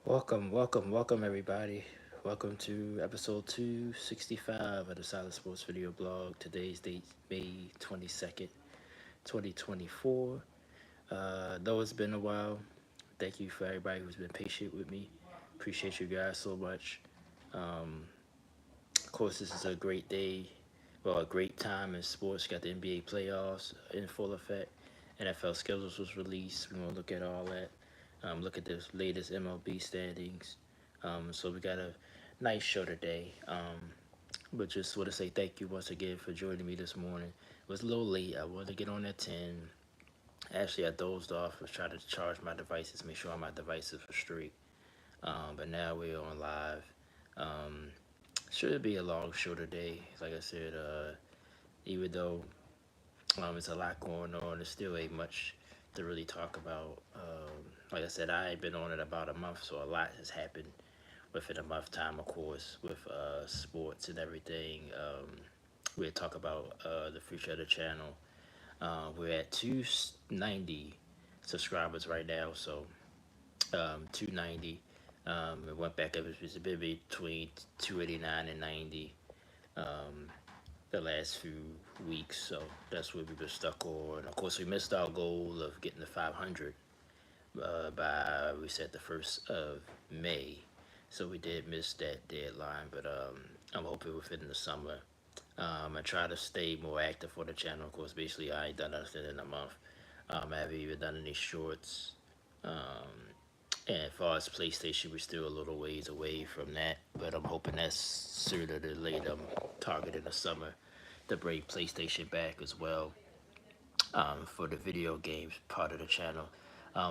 Welcome everybody. Welcome to episode 265 of the Silent Sports Video Blog. Today's date, May 22nd, 2024. Though it's been a while, thank you for everybody who's been patient with me. Appreciate you guys so much. Um, of course, this is a great day, well, a great time in sports. Got the NBA playoffs in full effect. NFL schedules was released. We're gonna look at all that. Look at the latest MLB standings. So we got a nice show today. But just want to say thank you once again for joining me this morning. It was a little late. I wanted to get on at 10. Actually, I dozed off. Was trying to charge my devices, make sure all my devices were straight. But now we're on live. Um, should be a long show today. Like I said, even though it's a lot going on, there still ain't much to really talk about. Like I said, I ain't been on it about a month, so a lot has happened within a month time, of course, with sports and everything. We'll talk about the future of the channel. We're at 290 subscribers right now, so 290. It went back up. It was a bit between 289 and 90 the last few weeks, so that's where we've been stuck on. Of course, we missed our goal of getting to 500 by we said the 1st of May, so we did miss that deadline. But I'm hoping within the summer. I try to stay more active for the channel. Of course, basically I ain't done nothing in a month. I haven't even done any shorts. And as far as PlayStation, we're still a little ways away from that, but I'm hoping that's sooner than later. I'm targeting the summer to bring PlayStation back as well, for the video games part of the channel.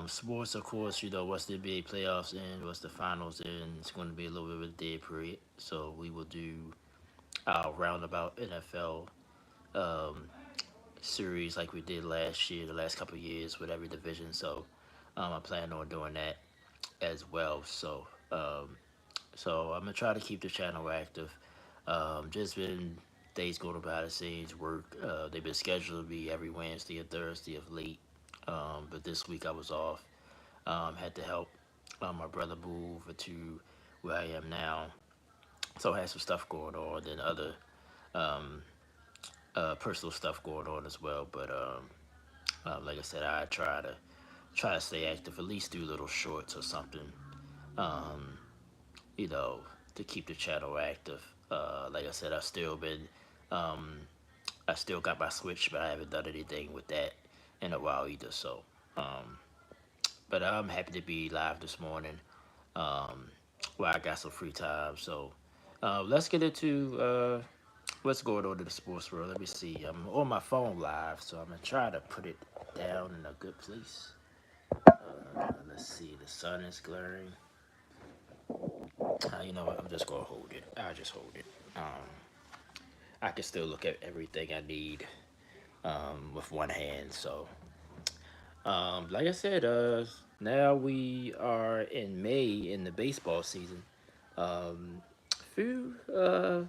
Sports, of course, once the NBA playoffs end, once the finals end, it's going to be a little bit of a dead period. So we will do our roundabout NFL um, series like we did last year, the last couple of years with every division. So I plan on doing that as well. So I'm gonna try to keep the channel active. Just been days going by the scenes work. They've been scheduled to be every Wednesday and Thursday of late. But this week I was off. Had to help my brother move to where I am now. So I had some stuff going on and other um, personal stuff going on as well. But like I said, I try to stay active, at least do little shorts or something. Um, you know, to keep the channel active. Like I said, um, I still got my Switch, but I haven't done anything with that in a while either. So, um, but I'm happy to be live this morning. Um, I got some free time. So, let's get into what's going on in the sports world. Let me see. I'm on my phone live, so I'm gonna try to put it down in a good place. Let's see. The sun is glaring. You know what? I'm just gonna hold it. I'll just hold it. I can still look at everything I need with one hand. So, like I said, now we are in May in the baseball season. Few, I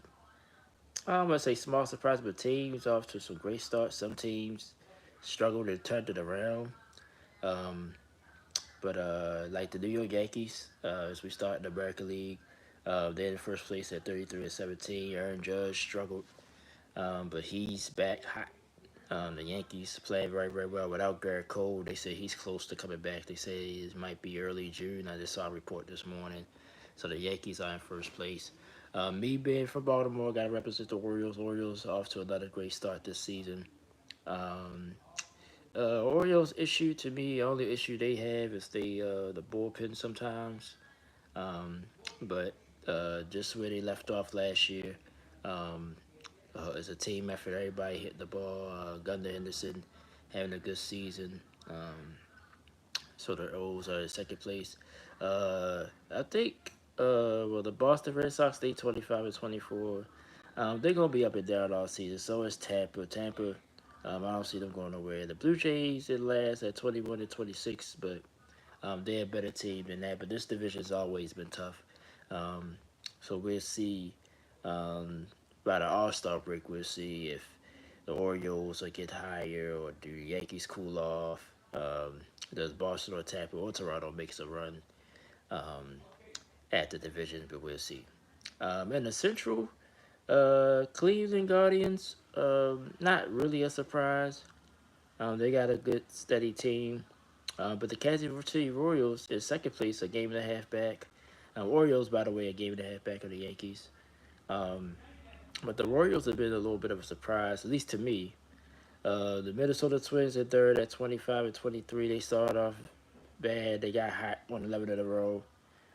don't want to say small surprise, but teams off to some great starts. Some teams struggled and turned it around. Um, but like the New York Yankees, as we start in the American League, they're in first place at 33-17. Aaron Judge struggled, but he's back hot. The Yankees playing very, very well without Garrett Cole. They say he's close to coming back. They say it might be early June. I just saw a report this morning. So the Yankees are in first place. Me being from Baltimore, got to represent the Orioles. Orioles off to another great start this season. Um, Orioles issue to me, the only issue they have is the bullpen sometimes. Um, but just where they left off last year, um, it's a team effort. Everybody hit the ball. Gunnar Henderson having a good season. So the O's are in second place. I think the Boston Red Sox, they 25-24. They're gonna be up and down all season. So is Tampa. Tampa, I don't see them going nowhere. The Blue Jays in last at 21-26, but they're a better team than that. But this division's always been tough. Um, so we'll see. Um, by the All Star break, we'll see if the Orioles will get higher or do the Yankees cool off. Does Boston or Tampa or Toronto makes a run? at the division, but we'll see. In the Central, Cleveland Guardians, not really a surprise. They got a good, steady team. But the Kansas City Royals is second place, a game and a half back. Orioles, by the way, a game and a half back of the Yankees. Um, but the Royals have been a little bit of a surprise, at least to me. The Minnesota Twins at third at 25 and 23. They started off bad. They got hot, won 11 in a row.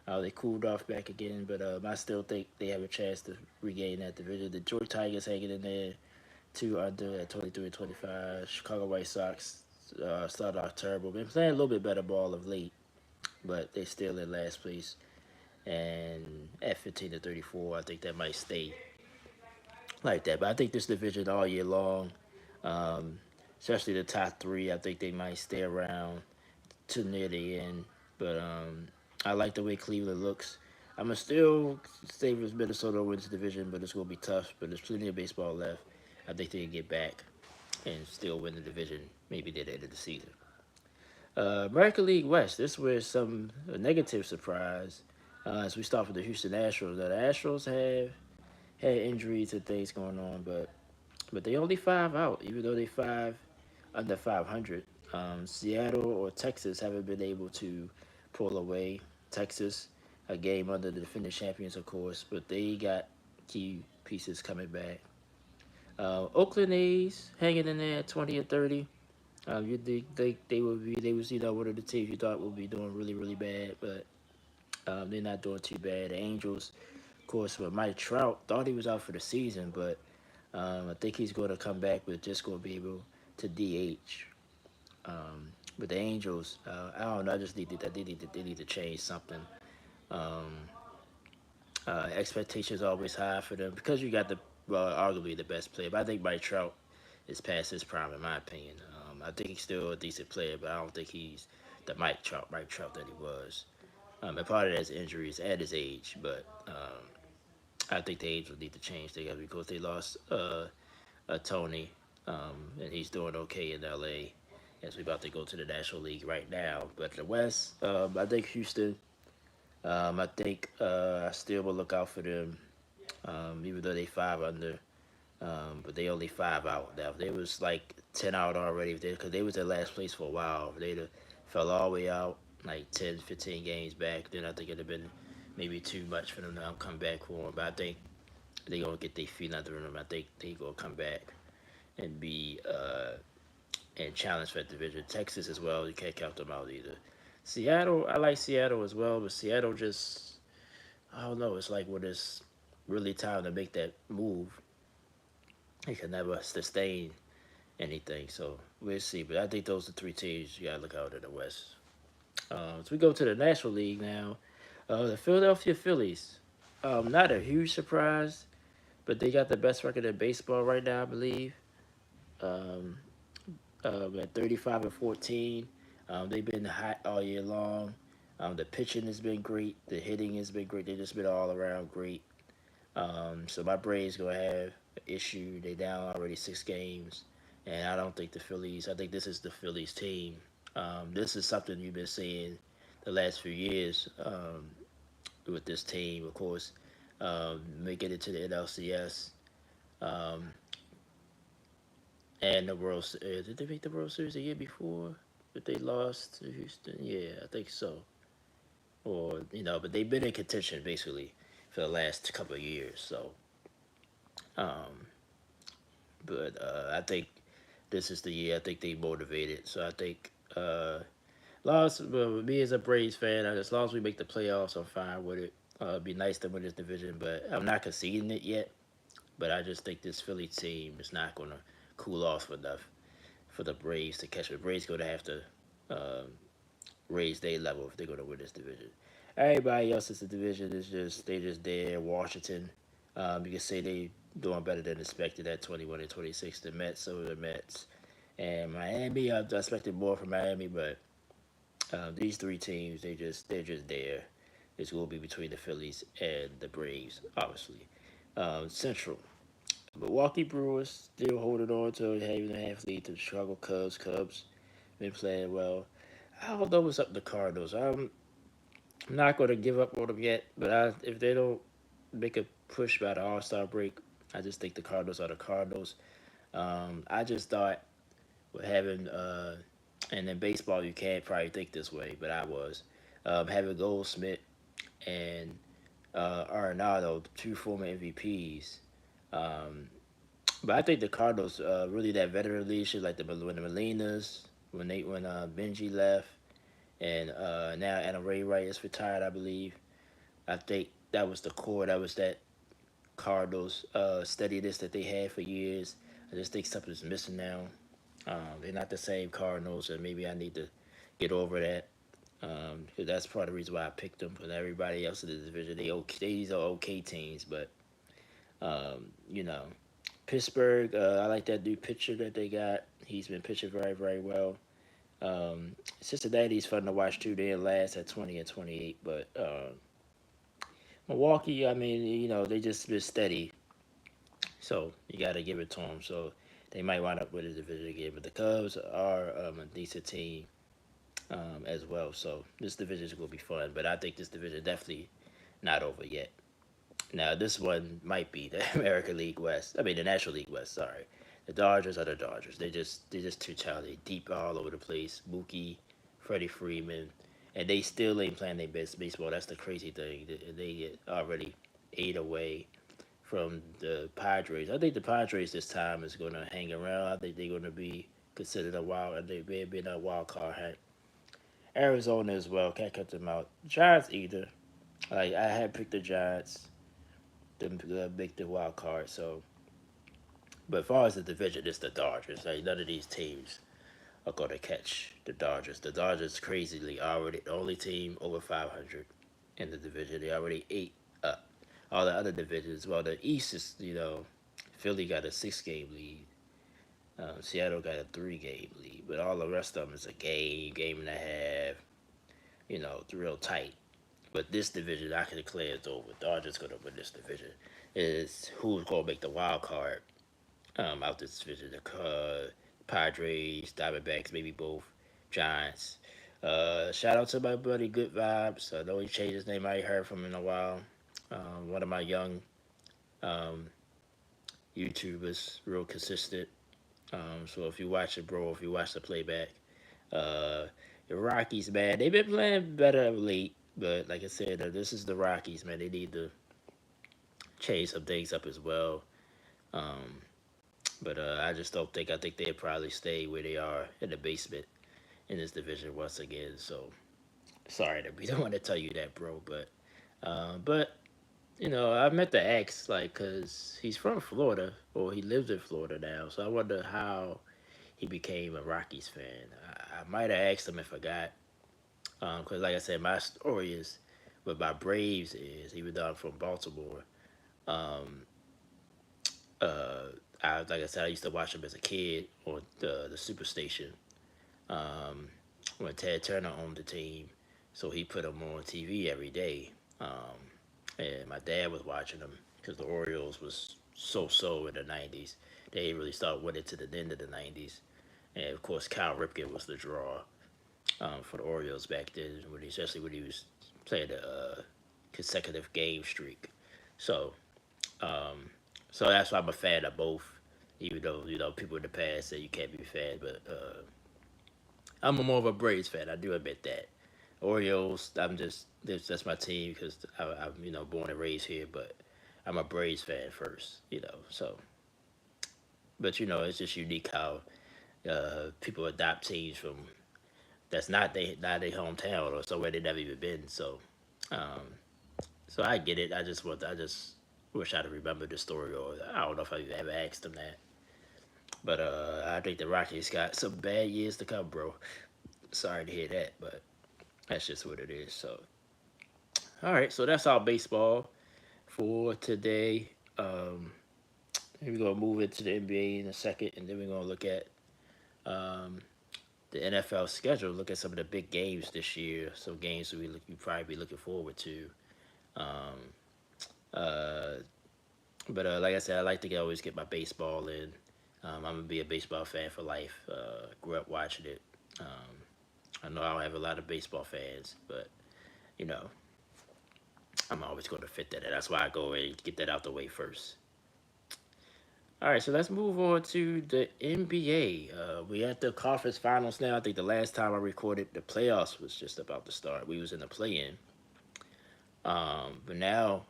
They cooled off back again, but I still think they have a chance to regain that division. The Detroit Tigers hanging in there, two under at 23 and 25. Chicago White Sox started off terrible. Been playing a little bit better ball of late, but they still in last place. And at 15 to 34, I think that might stay like that. But I think this division all year long, um, especially the top three, I think they might stay around to near the end. But I like the way Cleveland looks. I'm gonna still stay with Minnesota wins the division, but it's gonna be tough. But there's plenty of baseball left. I think they can get back and still win the division. Maybe near the end of the season. American League West. This was some a negative surprise. As we start with the Houston Astros. Now, the Astros have had injuries and things going on, but they only five out, even though they five under 500. Seattle or Texas haven't been able to pull away. Texas, a game under the defending champions, of course, but they got key pieces coming back. Oakland A's hanging in there at 20 and 30. You think they would be they was one of the teams you thought would be doing really really bad, but they're not doing too bad. The Angels, of course, with Mike Trout thought he was out for the season, but I think he's going to come back, but just going to be able to DH. With the Angels, I don't know. I just need to, they need to change something. Um, Expectations are always high for them because you got the arguably the best player. But I think Mike Trout is past his prime, in my opinion. I think he's still a decent player, but I don't think he's the Mike Trout that he was. And part of that is injuries at his age, but I think the Angels need to change things because they lost Tony, and he's doing okay in LA as we're about to go to the National League right now. But the West, I think Houston. I think I still will look out for them, even though they five under. But they only five out now. If they was like 10 out already, because they was at last place for a while. If they'd have fell all the way out, like 10, 15 games back, then I think it'd have been maybe too much for them to come back for them. But I think they gonna get their feet under them. I think they gonna come back and be and challenge for that division. Texas as well, you can't count them out either. Seattle, I like Seattle as well, but Seattle just I don't know. It's like when it's really time to make that move, they can never sustain anything. So we'll see. But I think those are three teams you gotta look out in the West. So we go to the National League now. The Philadelphia Phillies. Not a huge surprise, but they got the best record in baseball right now, I believe. Um, at 35 and 14. They've been hot all year long. The pitching has been great. The hitting has been great. They've just been all around great. So my Braves gonna have an issue. They down already 6 games, and I don't think the Phillies. I think this is the Phillies team. This is something you've been seeing the last few years with this team. Of course, making it to the NLCS um, and the World. Did they make the World Series the year before? But they lost to Houston. Yeah, I think so. Or but they've been in contention basically for the last couple of years. So, um, but I think this is the year. I think they motivated. So I think long well, me as a Braves fan, as long as we make the playoffs, I'm fine with it. It'd be nice to win this division, but I'm not conceding it yet. But I just think this Philly team is not going to cool off enough for the Braves to catch. The Braves going to have to um, raise their level if they're going to win this division. Everybody else in the division is just they just there. Washington, you can say they doing better than expected at 21 and 26. The Mets, so the Mets, and Miami. I expected more from Miami, but these three teams they're just there. It's going to be between the Phillies and the Braves, obviously. Central. Milwaukee Brewers still holding on to a half and a half lead to the Chicago Cubs. Cubs been playing well. I don't know what's up with the Cardinals. I'm not going to give up on them yet, but if they don't make a push by the All Star break, I just think the Cardinals are the Cardinals. I just thought with having, and in baseball you can't probably think this way, but I was having Goldsmith and Arenado, two former MVPs. Um, but I think the Cardinals really that veteran leadership, like when the Molinas, when Benji left, and now Anna Ray Wright is retired, I believe. I think that was the core. That was that Cardinals steadiness that they had for years. I just think something's missing now. They're not the same Cardinals, and maybe I need to get over that. Cause that's part of the reason why I picked them. Because everybody else in the division, these are okay teams, but you know, Pittsburgh. I like that new pitcher that they got. He's been pitching very, very well. Cincinnati's fun to watch too. They last at 20 and 28, but Milwaukee. I mean, they just been steady. So you got to give it to them. So they might wind up with a division game, but the Cubs are a decent team as well. So this division is going to be fun. But I think this division definitely not over yet. Now this one might be the American League West. I mean the National League West. Sorry, the Dodgers are the Dodgers. They just too talented, deep all over the place. Mookie, Freddie Freeman, and they still ain't playing their best baseball. That's the crazy thing. They get already 8 away from the Padres. I think the Padres this time is going to hang around. I think they're going to be considered a wild. They may have been a wild card hunt. Arizona as well. Can't cut them out. Giants either. Like I had picked the Giants to make the wild card. So, but as far as the division, it's the Dodgers. Like none of these teams are going to catch the Dodgers. The Dodgers crazily already the only team over 500 in the division. They already 8 up. All the other divisions, well, the East is Philly got a 6 game lead. Seattle got a 3 game lead, but all the rest of them is a game, game and a half. It's real tight. But this division, I can declare it's over. Dodgers gonna win this division. Is who's gonna make the wild card out this division? The Padres, Diamondbacks, maybe both, Giants. Shout out to my buddy Good Vibes. I know he changed his name. I ain't heard from him in a while. One of my young um, YouTubers, real consistent. So if you watch it, bro, if you watch the playback, uh, the Rockies, man, they've been playing better of late. But like I said, this is the Rockies, man. They need to change some things up as well. Um, but I just don't think. I think they'll probably stay where they are in the basement in this division once again. So sorry to be the one to tell you that, bro. But I met the ex like because he's from Florida or he lives in Florida now. So I wonder how he became a Rockies fan. I might have asked him and forgot. Because like I said, my story is what my Braves is. Even though I'm from Baltimore, um, like I said, I used to watch them as a kid on the Superstation. Um, when Ted Turner owned the team, so he put them on TV every day. And my dad was watching them because the Orioles was so in the '90s. They really started winning to the end of the '90s, and of course Cal Ripken was the draw for the Orioles back then, especially when he was playing a consecutive game streak. So, um, so that's why I'm a fan of both. Even though people in the past say you can't be a fan, but I'm a more of a Braves fan. I do admit that. Orioles, that's my team because I'm born and raised here, but I'm a Braves fan first. So but it's just unique how people adopt teams from that's not their hometown or somewhere they never even been. Um, so I get it. I just wish I'd remember the story, or I don't know if I ever asked them that. But I think the Rockies got some bad years to come, bro. Sorry to hear that, but that's just what it is. So all right, so that's all baseball for today. We're gonna move into the NBA in a second, and then we're gonna look at um, the NFL schedule. Look at some of the big games this year. Some games that you probably be looking forward to. Um, uh, but like I said, I like to always get my baseball in. I'm gonna be a baseball fan for life. Grew up watching it. I know I don't have a lot of baseball fans, but you know, I'm always going to fit that in. That's why I go and get that out the way first. All right, so let's move on to the NBA. We at the conference finals now. I think the last time I recorded, the playoffs was just about to start. We was in the play-in, but now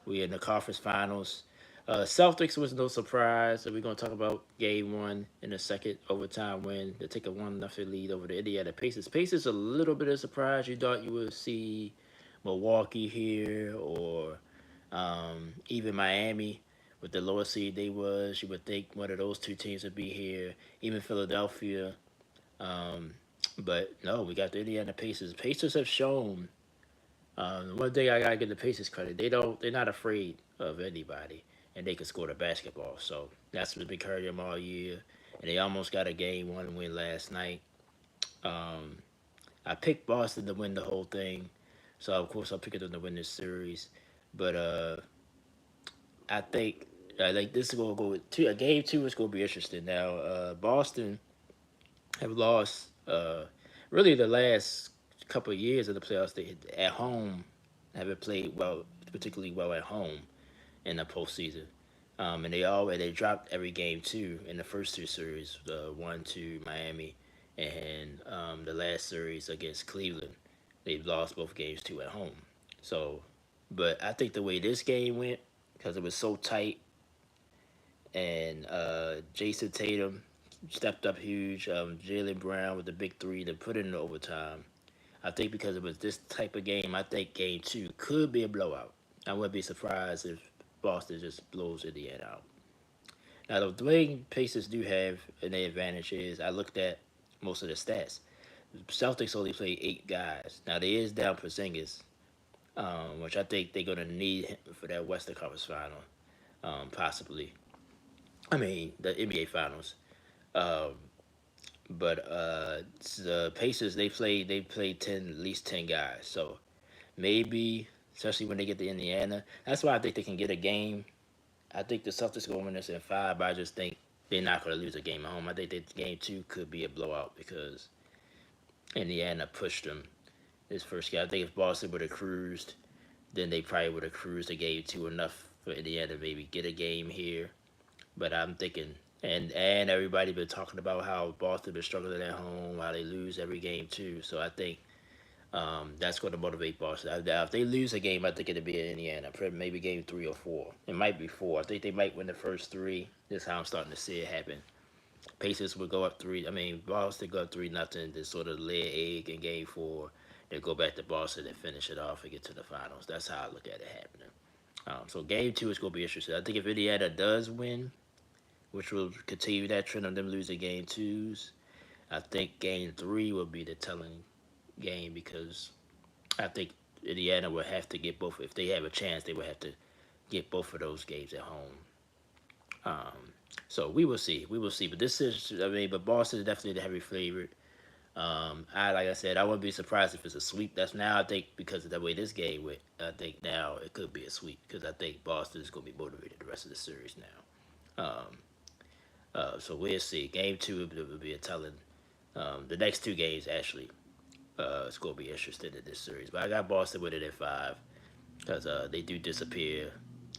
we in the conference finals. Celtics was no surprise. We're gonna talk about Game One in a second, overtime win to take a 1-0 lead over the Indiana Pacers. Pacers a little bit of surprise. You thought you would see Milwaukee here or even Miami with the lower seed they was. You would think one of those two teams would be here. Even Philadelphia. Um, but no, we got the Indiana Pacers. Pacers have shown one thing I gotta give the Pacers credit. They're not afraid of anybody, and they can score the basketball. So that's what's been carrying them all year. And they almost got a Game 1 win last night. Um, I picked Boston to win the whole thing, so of course I'll pick them to win this series. But I think like this is gonna go with two. A Game 2 is gonna be interesting. Now Boston have lost really the last couple of years of the playoffs. They at home haven't played well, particularly well at home in the postseason. And they dropped every Game 2 in the first two series, the one to Miami, and the last series against Cleveland. They've lost both games 2 at home. So, but I think the way this game went, because it was so tight, and Jason Tatum stepped up huge. Jalen Brown with the big three to put it in overtime. I think because it was this type of game, I think Game 2 could be a blowout. I wouldn't be surprised if Boston just blows Indiana out. Now, the thing Pacers do have an advantage is I looked at most of the stats. Celtics only played 8 guys. Now, there is down Porzingis, which I think they're going to need him for that Western Conference final, possibly. I mean, the NBA Finals. Um, but the Pacers they played 10 at least 10 guys. So maybe especially when they get to Indiana, that's why I think they can get a game. I think the Celtics going to win this in 5, but I just think they're not going to lose a game at home. I think that Game 2 could be a blowout because Indiana pushed them this first game. I think if Boston would have cruised, then they probably would have cruised a Game 2 enough for Indiana to maybe get a game here. But I'm thinking, and everybody been talking about how Boston been struggling at home, how they lose every Game 2. So I think that's going to motivate Boston. If they lose a game, I think it'll be in Indiana. Maybe Game 3 or 4. It might be 4. I think they might win the first 3. This is how I'm starting to see it happen. Pacers would go up 3. I mean, Boston go up 3-0. Then sort of lay an egg in Game 4. Then go back to Boston and finish it off and get to the finals. That's how I look at it happening. So Game 2 is going to be interesting. I think if Indiana does win, which will continue that trend of them losing Game 2s, I think Game 3 will be the telling game because I think Indiana will have to get both. If they have a chance, they will have to get both of those games at home. So we will see. We will see. But this is, I mean, but Boston is definitely the heavy favorite. Like I said, I wouldn't be surprised if it's a sweep. That's now I think because of the way this game went. I think now it could be a sweep because I think Boston is going to be motivated the rest of the series now. So we'll see. Game 2 will be a telling. The next 2 games actually, it's going to be interesting in this series. But I got Boston with it at 5 because they do disappear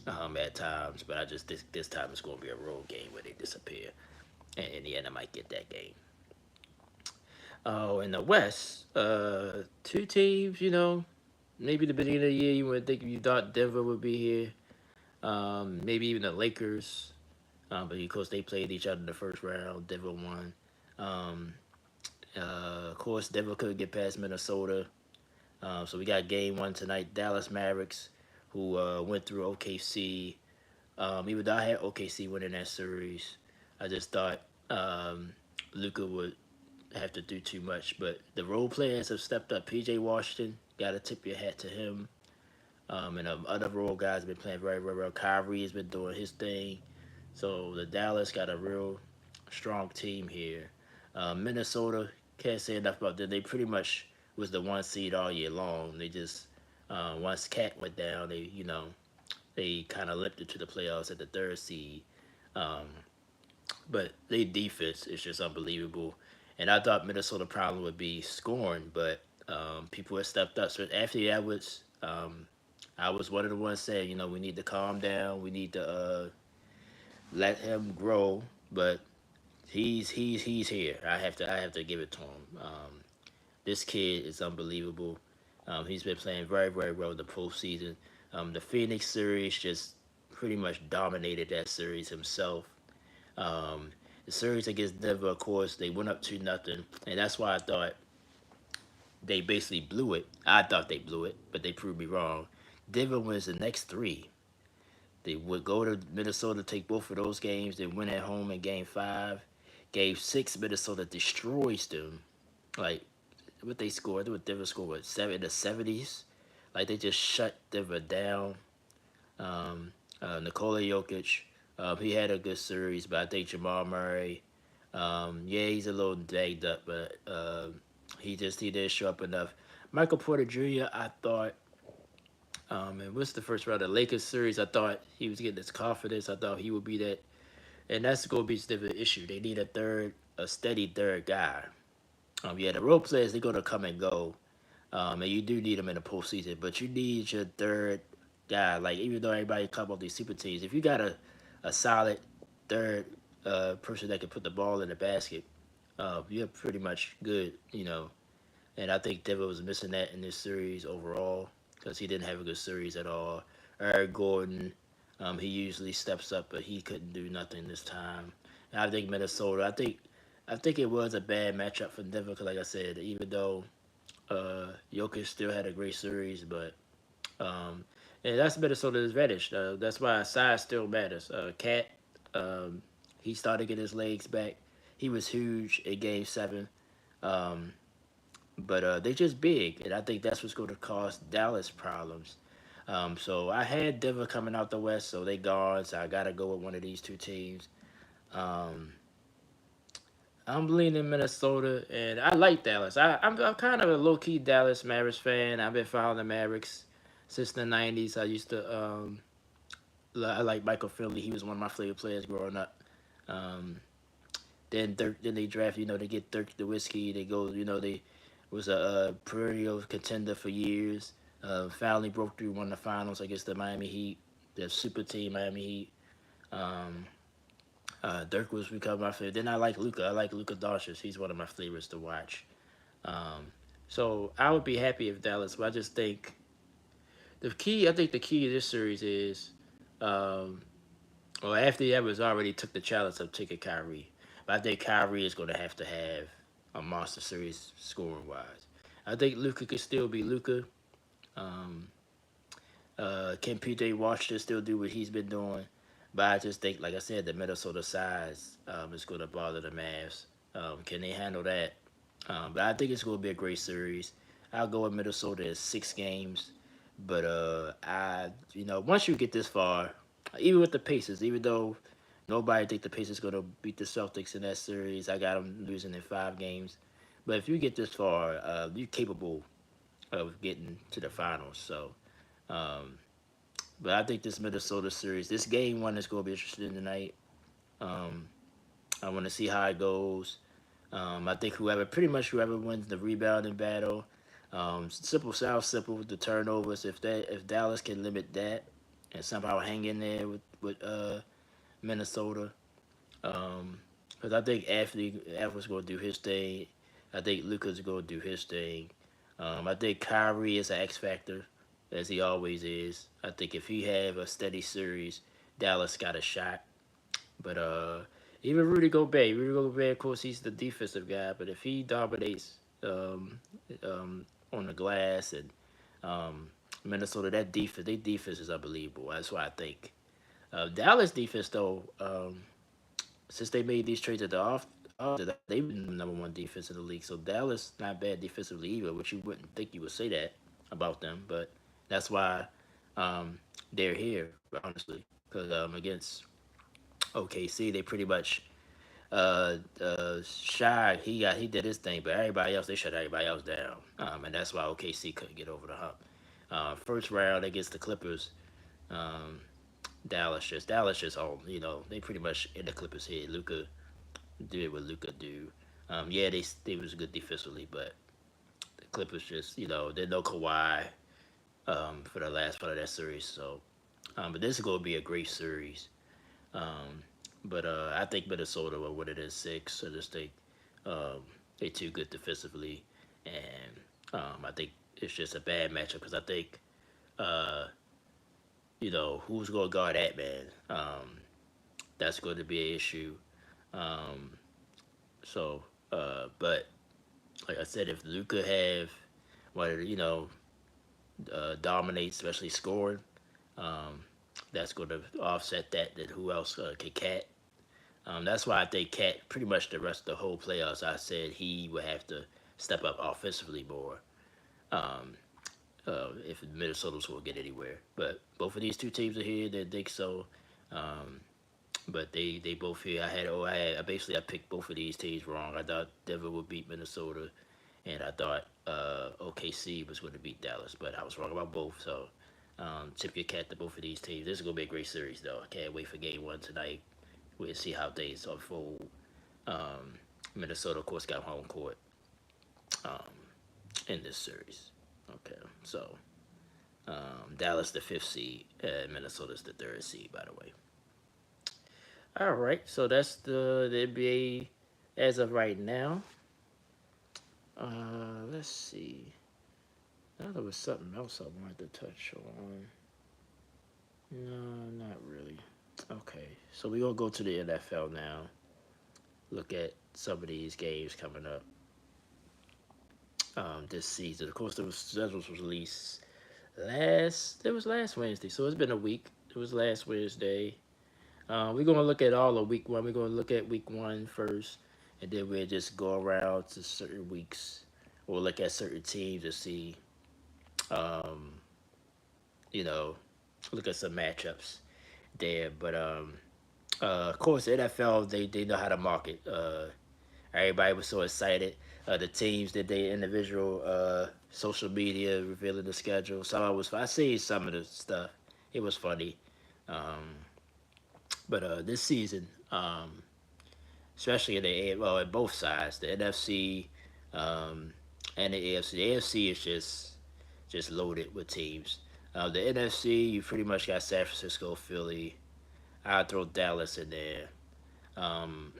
at times. But I just this time it's going to be a road game where they disappear, and Indiana might get that game. Oh, in the West, 2 teams. Maybe the beginning of the year you thought Denver would be here. Maybe even the Lakers. But of course they played each other in the first round. Denver won. Um, of course, Denver couldn't get past Minnesota. So we got Game 1 tonight. Dallas Mavericks, who went through OKC. Even though I had OKC winning that series, I just thought Luca would have to do too much. But the role players have stepped up. PJ Washington, got to tip your hat to him. And other role guys have been playing very, very well. Kyrie has been doing his thing. So the Dallas got a real strong team here. Minnesota, can't say enough about them. They pretty much was the 1 seed all year long. They just once Cat went down, they kind of limped into the playoffs at the 3rd seed. Um, but their defense is just unbelievable. And I thought Minnesota problem would be scoring, but People have stepped up. So Anthony Edwards, I was one of the ones saying, we need to calm down. We need to let him grow. But he's here. I have to give it to him. This kid is unbelievable. He's been playing very very well in the postseason. The Phoenix series just pretty much dominated that series himself. Um, the series against Denver, of course, they went up 2-0, and that's why I thought they basically blew it. I thought they blew it, but they proved me wrong. Denver wins the next three. They would go to Minnesota, take both of those games, then win at home in Game Five. Game Six, Minnesota destroys them. Like what they scored, what Denver scored, what, seven in the 70s. Like they just shut Denver down. Nikola Jokic, he had a good series, but I think Jamal Murray, yeah, he's a little danged up, but he didn't show up enough. Michael Porter Jr., I thought, and what's the first round of the Lakers series? I thought he was getting his confidence. I thought he would be that, and that's going to be a different issue. They need a steady third guy. Yeah, the role players they're gonna come and go, and you do need them in the postseason. But you need your third guy. Like even though everybody talk about these super teams, if you got a solid third person that can put the ball in the basket, you're pretty much good. And I think Denver was missing that in this series overall because he didn't have a good series at all. Eric Gordon, he usually steps up, but he couldn't do nothing this time. And I think Minnesota. I think it was a bad matchup for Denver because, like I said, even though Jokic still had a great series, but um, and that's Minnesota's advantage. That's why size still matters. Cat, um, he started to get his legs back. He was huge in Game Seven. Um, but they just big, and I think that's what's going to cause Dallas problems. So I had Denver coming out the West, so they gone. So I got to go with one of these two teams. Um, I'm leaning Minnesota, and I like Dallas. I'm kind of a low key Dallas Mavericks fan. I've been following the Mavericks since the '90s. I used to I like Michael Finley. He was one of my favorite players growing up. Um, then they draft. They get Dirk the whiskey. They go. They was a perennial contender for years. Finally broke through, won the finals against the Miami Heat, the super team Miami Heat. Um, Dirk was becoming my favorite. Then I like Luca. I like Luca Doncic. He's one of my favorites to watch. Um, so I would be happy if Dallas, but I just think the key. I think the key to this series is, um, well, after Evans already took the challenge of taking Kyrie, but I think Kyrie is going to have a monster series scoring wise. I think Luca could still be Luca. Um, can PJ Washington still do what he's been doing? But I just think, like I said, the Minnesota size is going to bother the Mavs. Can they handle that? But I think it's going to be a great series. I'll go with Minnesota in 6 games. But once you get this far, even with the Pacers, even though nobody think the Pacers going to beat the Celtics in that series, I got them losing in 5 games. But if you get this far, you're capable of getting to the finals. So, um, but I think this Minnesota series, this game one is going to be interesting tonight. Um, I want to see how it goes. I think pretty much whoever wins the rebounding battle, simple sounds simple with the turnovers. If Dallas can limit that and somehow hang in there with Minnesota, because I think Anthony's going to do his thing. I think Luca's going to do his thing. I think Kyrie is an X factor, as he always is. I think if he have a steady series, Dallas got a shot. But even Rudy Gobert, of course, he's the defensive guy. But if he dominates on the glass and um, Minnesota, their defense is unbelievable. That's why I think Dallas defense though. Since they made these trades at the off they've been the number one defense in the league. So Dallas not bad defensively either, which you wouldn't think you would say that about them, but that's why they're here, honestly. Because against OKC, they pretty much Shy he did his thing, but everybody else they shut everybody else down, and that's why OKC couldn't get over the hump. First round against the Clippers, um, Dallas just all they pretty much in the Clippers head. Luca did what Luca do. Yeah, they was good defensively, but the Clippers just, didn't know Kawhi for the last part of that series. So, but this is going to be a great series. Um, but I think Minnesota will win it in six. I just think um, they're too good defensively, and I think it's just a bad matchup because I think uh, who's going to guard that man. That's going to be an issue. Um, but like I said, if Luca have one of dominate, especially scoring, um, that's going to offset that. Then who else can Cat? That's why I think Cat pretty much the rest of the whole playoffs. I said he would have to step up offensively more um, if Minnesota's will get anywhere. But both of these two teams are here. They think so. Um, but they both here. I basically I picked both of these teams wrong. I thought Denver would beat Minnesota, and I thought OKC was going to beat Dallas, but I was wrong about both. So tip your cat to both of these teams. This is going to be a great series, though. I can't wait for Game One tonight. We'll see how things unfold. Um, Minnesota, of course, got home court um, in this series. Okay, so Dallas the fifth seed, and Minnesota's the third seed, by the way. All right, so that's the NBA as of right now. Let's see. Now there was something else I wanted to touch on. No, not really. Okay, so we're gonna go to the NFL now. Look at some of these games coming up this season. Of course, the schedules was released last Wednesday, so it's been a week. It was last Wednesday. We're gonna look at all of week one. We're gonna look at week one first, and then we'll just go around to certain weeks. We'll look at certain teams and see, um, you know, look at some matchups there. But of course, the NFL they know how to market. Everybody was so excited. The teams did their individual social media revealing the schedule. Some of it was I see some of the stuff. It was funny. Um, but this season, especially in at both sides, the NFC and the AFC. The AFC is just loaded with teams. The NFC, you pretty much got San Francisco, Philly. I'd throw Dallas in there. Um,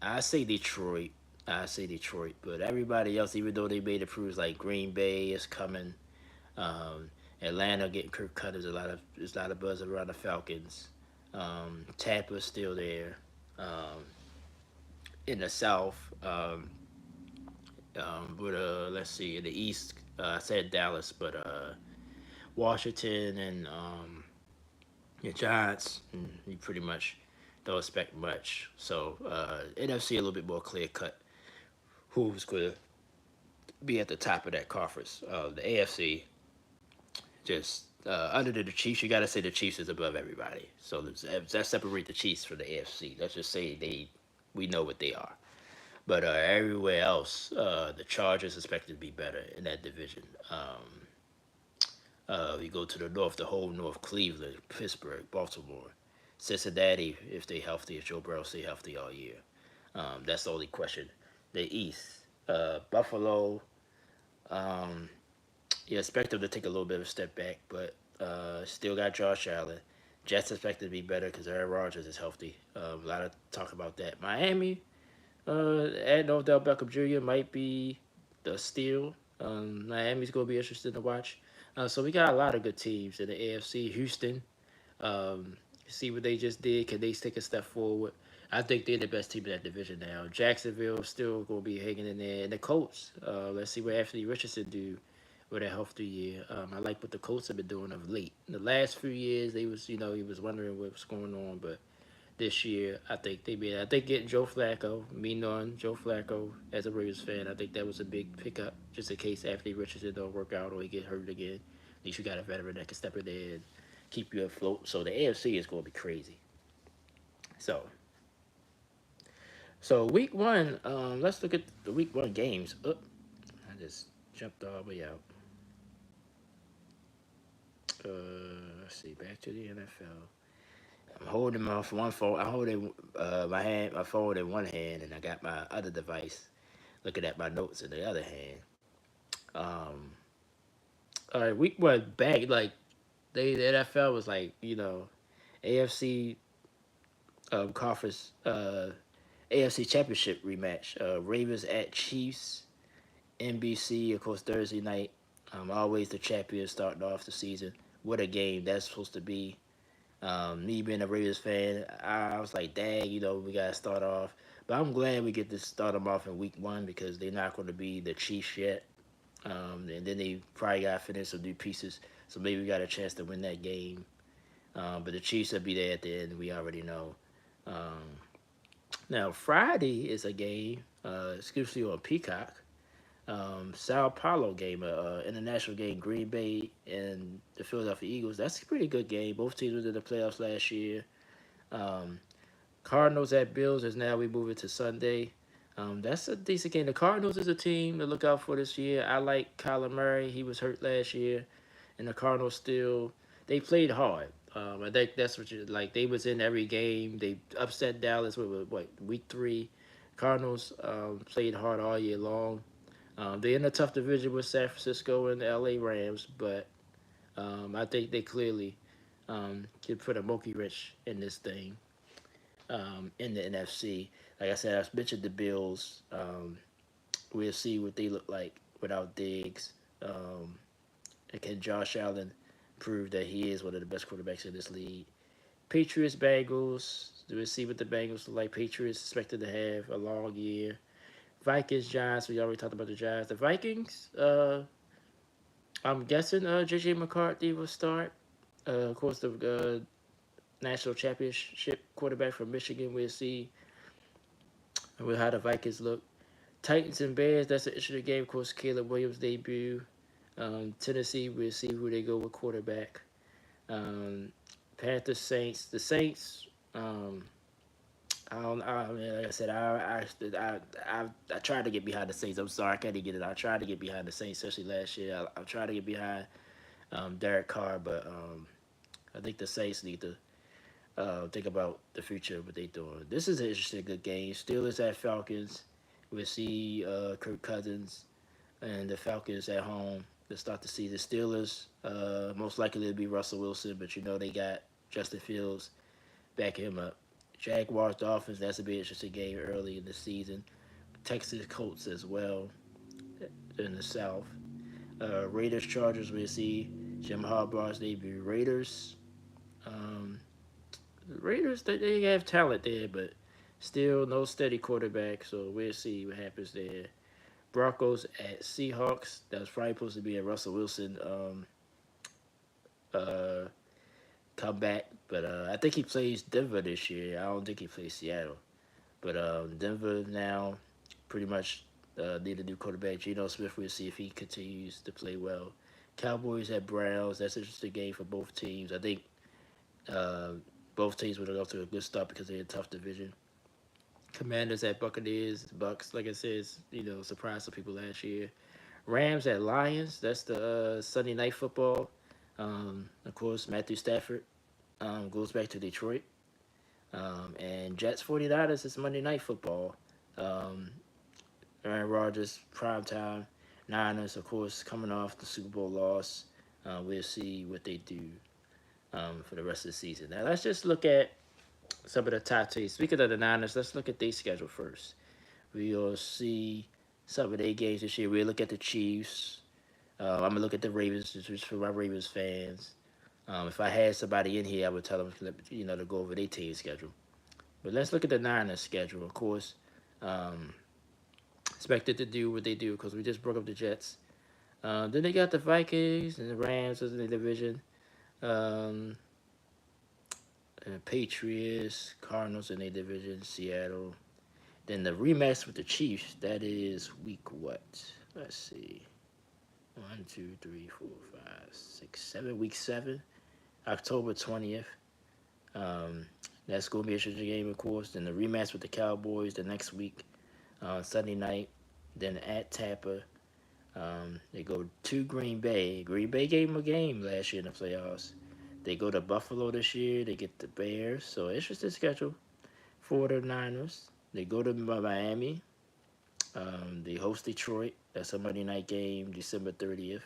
I say Detroit. I say Detroit, but everybody else, even though they made it proves like Green Bay is coming, um, Atlanta getting Kirk Cousins, there's a lot of buzz around the Falcons. Tampa's still there. Um, in the South, but let's see, in the East, I said Dallas, but Washington and your Giants, you pretty much don't expect much. So NFC a little bit more clear cut. Who's going to be at the top of that conference? The AFC, just under the Chiefs, you got to say the Chiefs is above everybody. So let's separate the Chiefs from the AFC. Let's just say we know what they are. But everywhere else, the Chargers expected to be better in that division. You go to the north, the whole north, Cleveland, Pittsburgh, Baltimore, Cincinnati, if they healthy, if Joe Burrow stay healthy all year. That's the only question. The East, Buffalo, um, you expect them to take a little bit of a step back, but still got Josh Allen. Jets expected to be better because Aaron Rodgers is healthy. A lot of talk about that. Miami, adding Odell Beckham Jr. might be the steal. Miami's going to be interesting to watch. So we got a lot of good teams in the AFC. Houston, see what they just did. Can they take a step forward? I think they're the best team in that division now. Jacksonville still going to be hanging in there. And the Colts, let's see what Anthony Richardson do with a healthy year. I like what the Colts have been doing of late. In the last few years, they was he was wondering what was going on, but this year I think they made. I think getting Joe Flacco, me knowing Joe Flacco as a Ravens fan, I think that was a big pickup just in case Anthony Richardson don't work out or he get hurt again. At least you got a veteran that can step in there and keep you afloat. So the AFC is going to be crazy. So week one, let's look at the week one games. I just jumped all the way out. Let's see, back to the NFL. I'm holding my one phone. I'm holding my phone in one hand, and I got my other device looking at my notes in the other hand. All right, week one back. Like the NFL was like, AFC conference AFC championship rematch. Ravens at Chiefs. NBC, of course, Thursday night. Always the champions starting off the season. What a game that's supposed to be. Me being a Ravens fan, I was like, dang, we got to start off. But I'm glad we get to start them off in week one because they're not going to be the Chiefs yet. And then they probably got to finish some new pieces. So maybe we got a chance to win that game. But the Chiefs will be there at the end. We already know. Um, Now, Friday is a game exclusively on Peacock. Sao Paulo game, international game, Green Bay and the Philadelphia Eagles. That's a pretty good game. Both teams were in the playoffs last year. Um, Cardinals at Bills is now we move it to Sunday. That's a decent game. The Cardinals is a team to look out for this year. I like Kyler Murray. He was hurt last year, and the Cardinals still they played hard. I think that's what you like. They was in every game. They upset Dallas with what week three. Cardinals played hard all year long. They're in a tough division with San Francisco and the LA Rams, but I think they clearly can put a monkey wrench in this thing in the NFC. Like I said, I mentioned the Bills. We'll see what they look like without Diggs. And can Josh Allen prove that he is one of the best quarterbacks in this league? Patriots, Bengals. We'll see what the Bengals look like. Patriots expected to have a long year. Vikings, Giants. We already talked about the Giants. The Vikings. I'm guessing JJ McCarthy will start. Of course, the national championship quarterback from Michigan. We'll see how the Vikings look. Titans and Bears. That's an interesting game. Of course, Caleb Williams debut. Tennessee. We'll see who they go with quarterback. Um, Panthers, Saints. The Saints. I don't. Like I said, I tried to get behind the Saints. I'm sorry, I can't even get it. I tried to get behind the Saints, especially last year. I tried to get behind Derek Carr, but I think the Saints need to think about the future of what they're doing. This is an interesting good game. Steelers at Falcons. We'll see Kirk Cousins and the Falcons at home to start the season. Steelers most likely to be Russell Wilson, but they got Justin Fields backing him up. Jaguars Dolphins. That's a big interesting game early in the season. Texas Colts as well in the South. Raiders Chargers. We'll see Jim Harbaugh's debut. Um, Raiders, they have talent there, but still no steady quarterback. So we'll see what happens there. Broncos at Seahawks. That was probably supposed to be a Russell Wilson uh, comeback, but I think he plays Denver this year. I don't think he plays Seattle. But Denver now pretty much need a new quarterback. Geno Smith, we'll see if he continues to play well. Cowboys at Browns. That's an interesting game for both teams. I think uh, both teams would have off to a good start because they're in a tough division. Commanders at Buccaneers. Bucks, like I said, surprised some people last year. Rams at Lions. That's the Sunday night football. Of course, Matthew Stafford goes back to Detroit. And Jets 49ers is Monday night football. Um, Aaron Rodgers, prime time. Niners, of course, coming off the Super Bowl loss. We'll see what they do for the rest of the season. Now, let's just look at some of the top teams. Speaking of the Niners, let's look at their schedule first. We'll see some of their games this year. We'll look at the Chiefs. I'm going to look at the Ravens, just for my Ravens fans. If I had somebody in here, I would tell them, to go over their team schedule. But let's look at the Niners schedule. Of course, expected to do what they do because we just broke up the Jets. Then they got the Vikings and the Rams in the division. Um, and Patriots, Cardinals in their division, Seattle. Then the rematch with the Chiefs, that is week what? Let's see. 1, 2, 3, 4, 5, 6, 7. Week 7, October 20th. Um, that's going to be a interesting game, of course. Then the rematch with the Cowboys the next week, Sunday night. Then at Tampa, they go to Green Bay. Green Bay gave them a game last year in the playoffs. They go to Buffalo this year. They get the Bears. So interesting schedule for the Niners. They go to Miami. They host Detroit. That's a Monday night game, December 30th.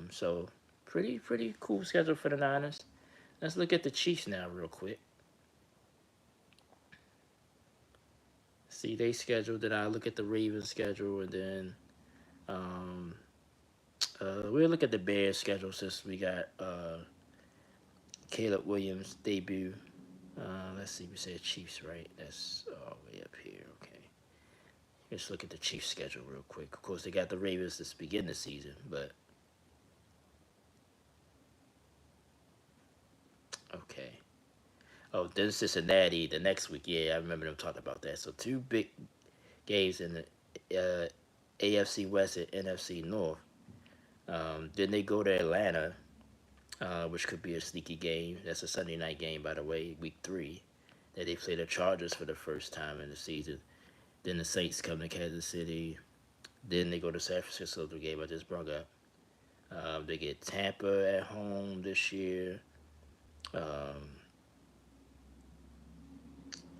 So pretty cool schedule for the Niners. Let's look at the Chiefs now, real quick. See they schedule. Then I look at the Ravens schedule, and then um, we'll look at the Bears schedule since we got Caleb Williams debut. Let's see, we said Chiefs, right? That's all the way up here. Okay. Let's look at the Chiefs schedule real quick. Of course, they got the Ravens to begin the season, but okay. Oh, then Cincinnati the next week. Yeah, I remember them talking about that. So two big games in the AFC West and NFC North. Then they go to Atlanta, which could be a sneaky game. That's a Sunday night game, by the way, week 3. That they play the Chargers for the first time in the season. Then the Saints come to Kansas City. Then they go to San Francisco, the game I just brought up. They get Tampa at home this year. Um,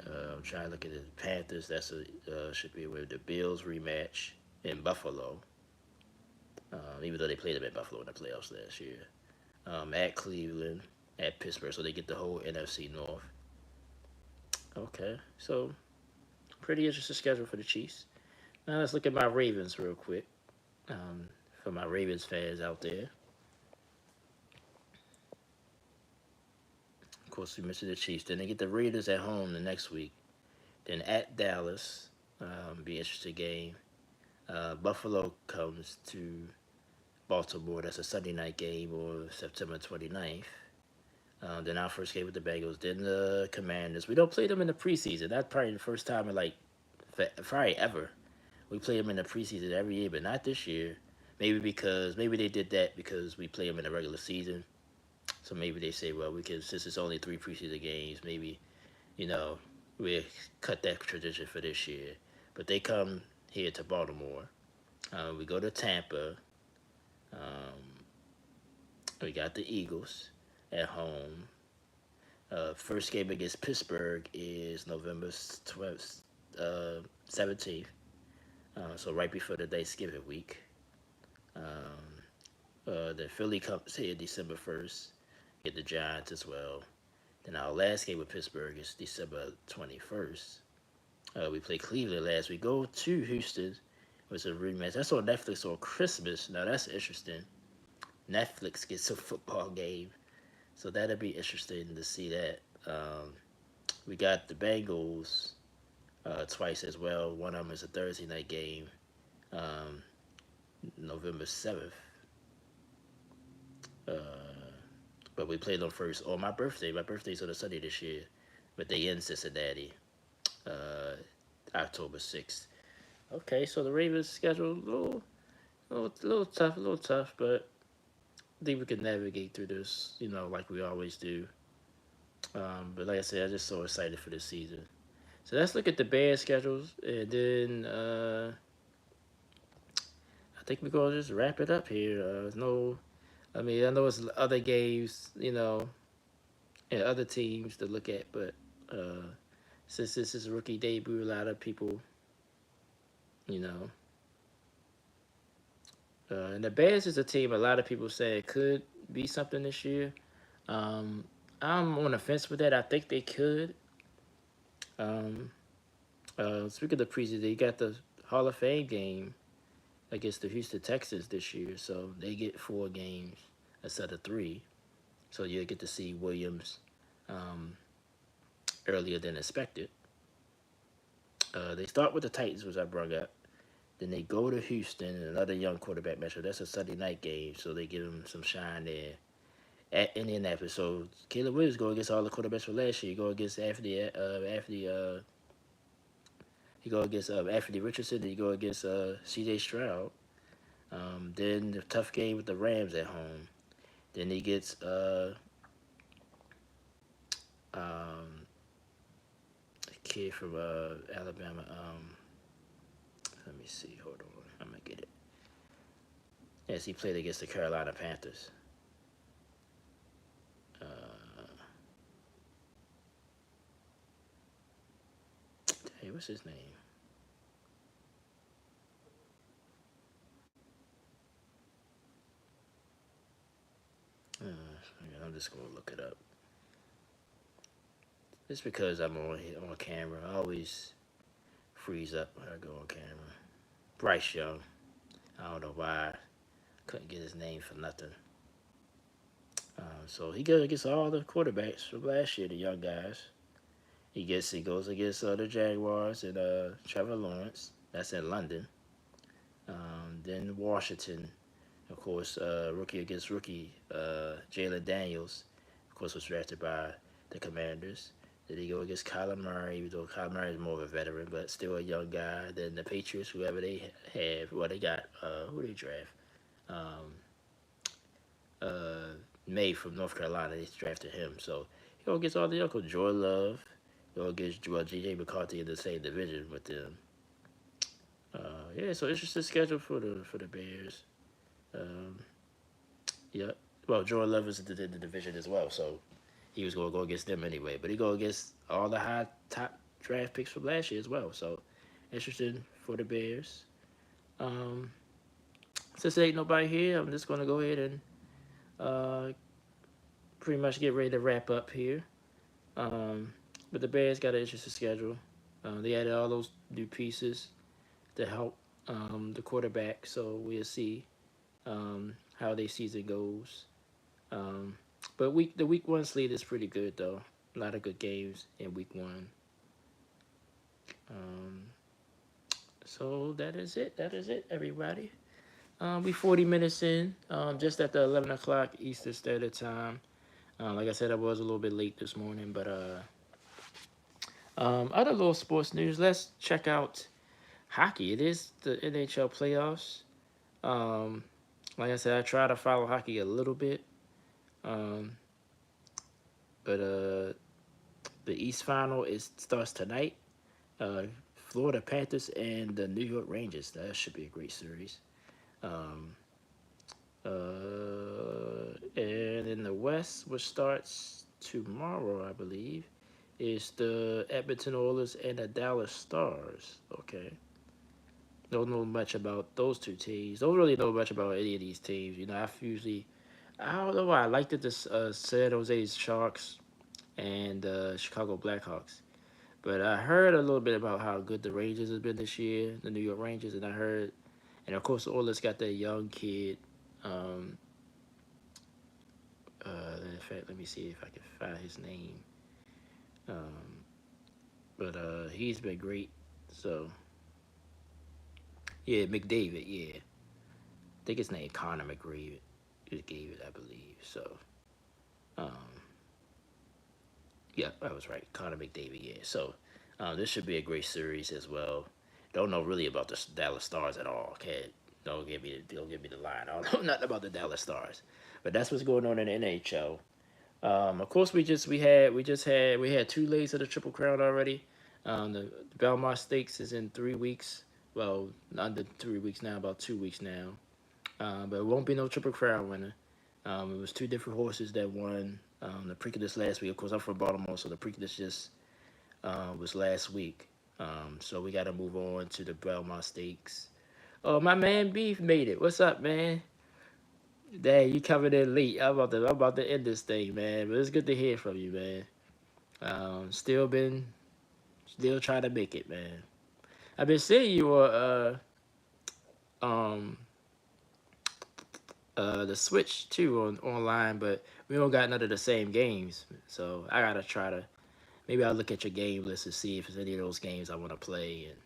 I'm trying to look at the Panthers. That's a should be with the Bills rematch in Buffalo. Even though they played them at Buffalo in the playoffs last year. At Cleveland, at Pittsburgh, so they get the whole NFC North. Okay, so pretty interesting schedule for the Chiefs. Now let's look at my Ravens real quick. Um, for my Ravens fans out there, of course we mentioned the Chiefs. Then they get the Raiders at home the next week. Then at Dallas, be an interesting game. Buffalo comes to Baltimore. That's a Sunday night game on September 29th. Then our first game with the Bengals. Then the Commanders. We don't play them in the preseason. That's probably the first time in like probably ever. We play them in the preseason every year, but not this year. Maybe they did that because we play them in the regular season. So maybe they say, well, we can since it's only 3 preseason games. Maybe you know we cut that tradition for this year. But they come here to Baltimore. We go to Tampa. Um, we got the Eagles at home. First game against Pittsburgh is November 12th, 17th. So right before the Thanksgiving week. The Philly comes here December 1st. Get the Giants as well. Then our last game with Pittsburgh is December 21st. We play Cleveland last. We go to Houston. It's a rematch. That's on Netflix on Christmas. Now that's interesting. Netflix gets a football game, so that'll be interesting to see that. We got the Bengals twice as well. One of them is a Thursday night game, um, November 7th. Uh, but we played them first on my birthday. My birthday's on a Sunday this year, but they in Cincinnati, uh, October 6th. Okay, so the Ravens schedule a little tough, but I think we can navigate through this, like we always do. But like I said, I'm just so excited for this season. So let's look at the Bears schedules, and then I think we're gonna just wrap it up here. No, I mean I know it's other games, and other teams to look at, but uh, since this is rookie debut, a lot of people, you know, and the Bears is a team a lot of people say it could be something this year. Um, I'm on the fence with that. I think they could. Um, Speaking of the preseason, they got the Hall of Fame game against the Houston Texans this year, so they get 4 games instead of 3. So you'll get to see Williams um, earlier than expected. They start with the Titans, which I brought up. Then they go to Houston, another young quarterback matchup. That's a Sunday night game, so they give them some shine there. At Indianapolis, so Caleb Williams go against all the quarterbacks from last year. You go against you go against Anthony Richardson. Then you go against C.J. Stroud. Then the tough game with the Rams at home. Then he gets um, a kid from Alabama. Let me see. Hold on. I'm gonna get it. Yes, he played against the Carolina Panthers. Hey, what's his name? I'm just gonna look it up. Just because I'm on camera, I always freeze up when I go on camera. Bryce Young. I don't know why I couldn't get his name for nothing. So he goes against all the quarterbacks from last year, the young guys. He goes against the Jaguars and Trevor Lawrence. That's in London. Then Washington, of course, rookie against rookie. Jalen Daniels, of course, was drafted by the Commanders. Then he go against Kyler Murray, even though Kyler Murray is more of a veteran, but still a young guy. Then the Patriots, whoever they have, well, they got who they draft. Um, May from North Carolina, they drafted him. So he go against all the young Joy Love. He go against J.J. McCarthy in the same division with them. Yeah, so interesting schedule for the Bears. Um, yeah. Well, Jordan Love is in the division as well, so he was going to go against them anyway. But he go against all the high top draft picks from last year as well. So interesting for the Bears. Um, since there ain't nobody here, I'm just going to go ahead and uh, pretty much get ready to wrap up here. But the Bears got an interesting schedule. They added all those new pieces to help the quarterback, so we'll see how their season goes. Um, but the week one slate is pretty good though. A lot of good games in week one. Um, so that is it. That is it, everybody. We 40 minutes in, just at the 11 o'clock Eastern Standard Time. Like I said, I was a little bit late this morning, but other little sports news. Let's check out hockey. It is the NHL playoffs. Um, like I said, I try to follow hockey a little bit. Um, but the East Final starts tonight. Uh, Florida Panthers and the New York Rangers. That should be a great series. Um, and in the West, which starts tomorrow, I believe, is the Edmonton Oilers and the Dallas Stars. Okay. Don't know much about those two teams. Don't really know much about any of these teams. I don't know why I liked it. This San Jose Sharks and Chicago Blackhawks. But I heard a little bit about how good the Rangers have been this year, the New York Rangers, and of course the Oilers got that young kid. Um, in fact, let me see if I can find his name. Um, but he's been great. So yeah, McDavid. Yeah, I think his name Connor McDavid. McDavid, I believe. So um, yeah, I was right. Connor McDavid. Yeah. So this should be a great series as well. Don't know really about the Dallas Stars at all. Okay, don't give me the line. I don't know nothing about the Dallas Stars, but that's what's going on in the NHL. Of course, we had two legs of the Triple Crown already. The Belmont Stakes is in 3 weeks. Well, under 3 weeks now, about 2 weeks now. But it won't be no Triple Crown winner. It was two different horses that won the Preakness last week. Of course, I'm from Baltimore, so the Preakness just was last week. So we got to move on to the Belmont Stakes. Oh, my man Beef made it. What's up, man? Dang, you coming in late. I'm about to end this thing, man. But it's good to hear from you, man. Still trying to make it, man. I've been seeing you um the Switch too on online, but we don't got none of the same games. So I gotta try to maybe I'll look at your game list and see if there's any of those games I want to play, and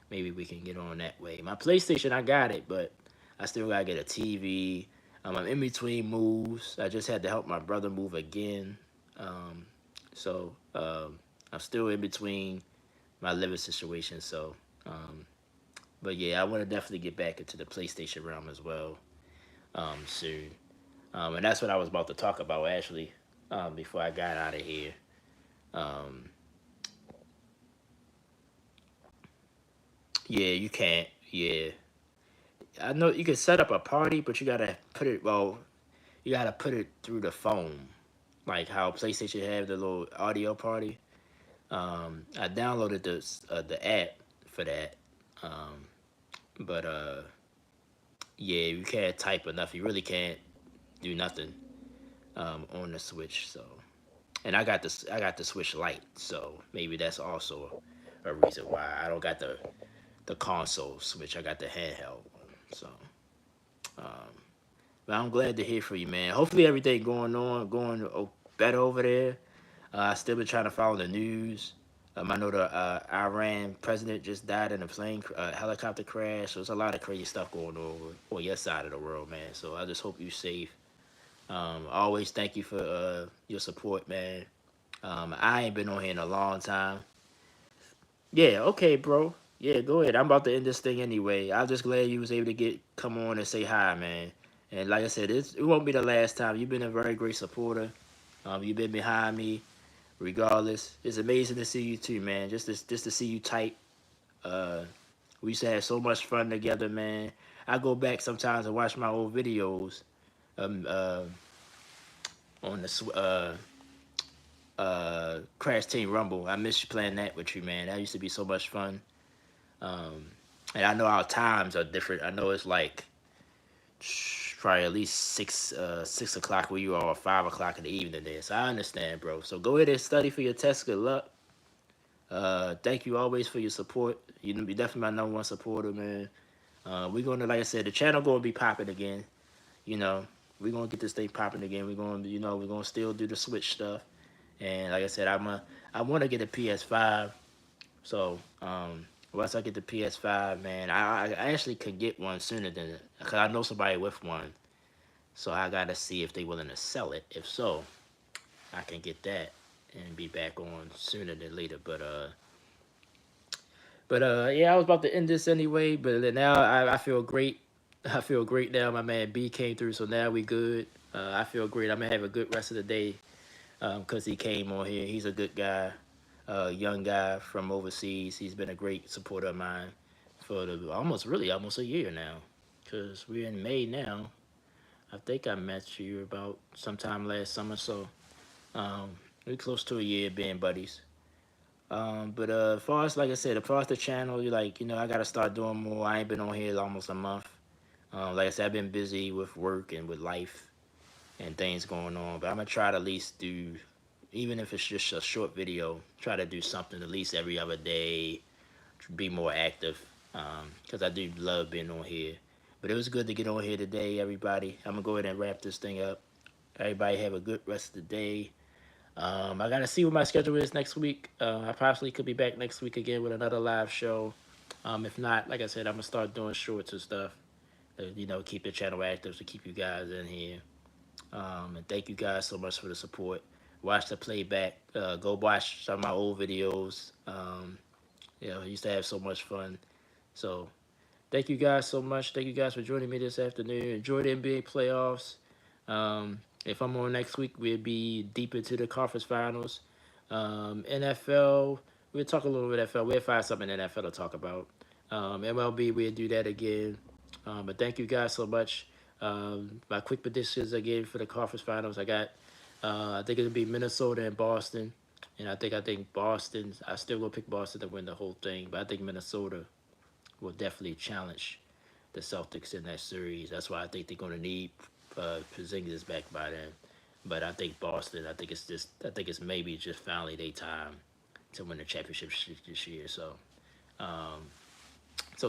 maybe we can get on that way. My PlayStation, I got it, but I still gotta get a TV. I'm in between moves. I just had to help my brother move again. Um, so I'm still in between my living situation. But yeah, I want to definitely get back into the PlayStation realm as well soon. And that's what I was about to talk about actually before I got out of here. Um, yeah, you can't. Yeah, I know you can set up a party, but you gotta put it through the phone, like how PlayStation have the little audio party. I downloaded the app for that, um, but yeah, you can't type enough. You really can't do nothing. on the Switch. So, and I got the Switch Lite, so maybe that's also a reason why I don't got the console Switch. I got the handheld one. So, but I'm glad to hear from you, man. Hopefully everything going better over there. I still been trying to follow the news. I know the Iran president just died in a helicopter crash. So there's a lot of crazy stuff going on your side of the world, man. So I just hope you're safe. Always thank you for your support, man. I ain't been on here in a long time. Yeah, okay, bro. Yeah, go ahead. I'm about to end this thing anyway. I'm just glad you was able to come on and say hi, man. And like I said, it won't be the last time. You've been a very great supporter. You've been behind me, regardless. It's amazing to see you too, man. Just to see you type. Uh, we used to have so much fun together, man. I go back sometimes and watch my old videos. Um, uh, on the Crash Team Rumble. I miss playing that with you, man. That used to be so much fun. Um, and I know our times are different. I know it's like probably at least 6 o'clock where you are, or 5 o'clock in the evening there. So I understand, bro. So go ahead and study for your test. Good luck. Thank you always for your support. You're definitely my number one supporter, man. We're gonna, like I said, the channel gonna be popping again. You know, we're gonna get this thing popping again. We're gonna still do the Switch stuff. And like I said, I want to get a PS5. So once I get the PS5, man, I actually could get one sooner than it, because I know somebody with one. So I gotta see if they willing to sell it. If so, I can get that and be back on sooner than later. But yeah, I was about to end this anyway. But then now I feel great. I feel great now. My man B came through, so now we good. I feel great. I'm gonna have a good rest of the day because he came on here. He's a good guy, young guy from overseas. He's been a great supporter of mine for almost a year now. Because we're in May now. I think I met you about sometime last summer, so we're close to a year being buddies. But as far as, like I said, as far as the channel, I gotta start doing more. I ain't been on here almost a month. Like I said, I've been busy with work and with life and things going on. But I'm gonna try to at least do, even if it's just a short video, try to do something at least every other day, be more active. Because I do love being on here. But it was good to get on here today, everybody. I'm gonna go ahead and wrap this thing up. Everybody have a good rest of the day. I gotta see what my schedule is next week. I possibly could be back next week again with another live show. If not, like I said, I'm gonna start doing shorts and stuff. Keep the channel active to keep you guys in here. And thank you guys so much for the support. Watch the playback. Go watch some of my old videos. I used to have so much fun. So thank you guys so much. Thank you guys for joining me this afternoon. Enjoy the NBA playoffs. If I'm on next week, we'll be deep into the conference finals. NFL, we'll talk a little bit NFL. We'll find something in NFL to talk about. MLB, we'll do that again. But thank you guys so much. My quick predictions again for the conference finals. I think it'll be Minnesota and Boston. And I think Boston, I still will pick Boston to win the whole thing. But I think Minnesota will definitely challenge the Celtics in that series. That's why I think they're going to need Porzingis back by then. But I think Boston. I think it's maybe just finally their time to win the championship this year. So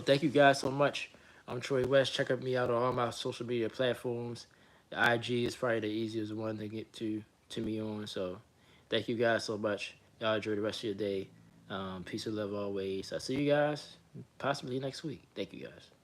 thank you guys so much. I'm Troy West. Check me out on all my social media platforms. The IG is probably the easiest one to get to me on. So thank you guys so much. Y'all enjoy the rest of your day. Peace and love always. I'll see you guys possibly next week. Thank you guys.